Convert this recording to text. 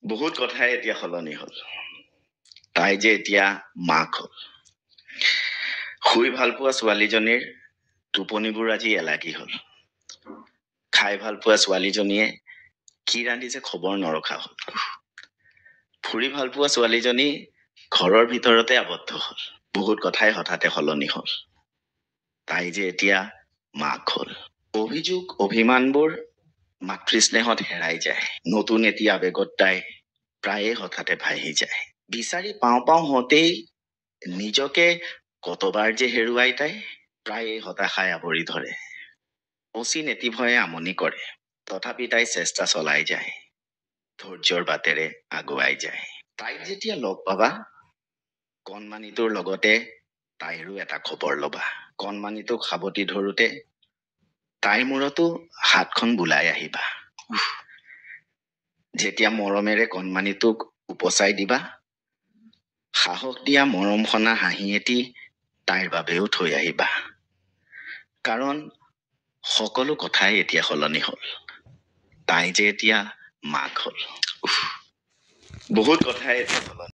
বহুত কথাই এতিয়া সলনি হ'ল। তাই যে এতিয়া মাক হ'ল। শুই ভাল পোৱা ছোৱালীজনীৰ টোপনিবোৰ আজি এলাগী হ'ল। খাই ভাল পোৱা ছোৱালীজনীয়ে কি ৰান্ধিছে খবৰ নৰখা হ'ল। ফুৰি ভাল পোৱা ছোৱালীজনী ঘৰৰ ভিতৰতে আবদ্ধ হ'ল। বহুত কথাই হঠাতে সলনি হ'ল। তাই যে এতিয়া মাক হ'ল। অভিযোগ অভিমানবোৰ মাতৃস্নেহত হেৰাই যায়। নতুন এটি আৱেগত তাই প্ৰায়ে হঠাতে ভাহি যায়। বিচাৰি পাওঁ পাওঁ হওঁতেই নিজকে কতবাৰ যে হেৰুৱাই তাই প্ৰায়ে হতাশাই আৱৰি ধৰে। অচিন এটি ভয়ে আমনি কৰে। তথাপি তাই চেষ্টা চলাই যায়। ধৈৰ্যৰ বাটেৰে আগুৱাই যায়। তাইক যেতিয়া লগ পাবা কণমানিটোৰ লগতে তাইৰো এটা খবৰ ল'বা। কণমানিটোক সাৱটি ধৰোতে তাইৰ মূৰতো হাতখন বুলাই আহিবা। যেতিয়া মৰমেৰে কণমানিটোক উপচাই দিবা সাহস দিয়া মৰম সনা হাঁহি এটি তাইৰ বাবেও থৈ আহিবা। কাৰণ সকলো কথাই এতিয়া সলনি হ'ল। তাই যে এতিয়া মাক হ'ল। বহুত কথাই এতিয়া সলনি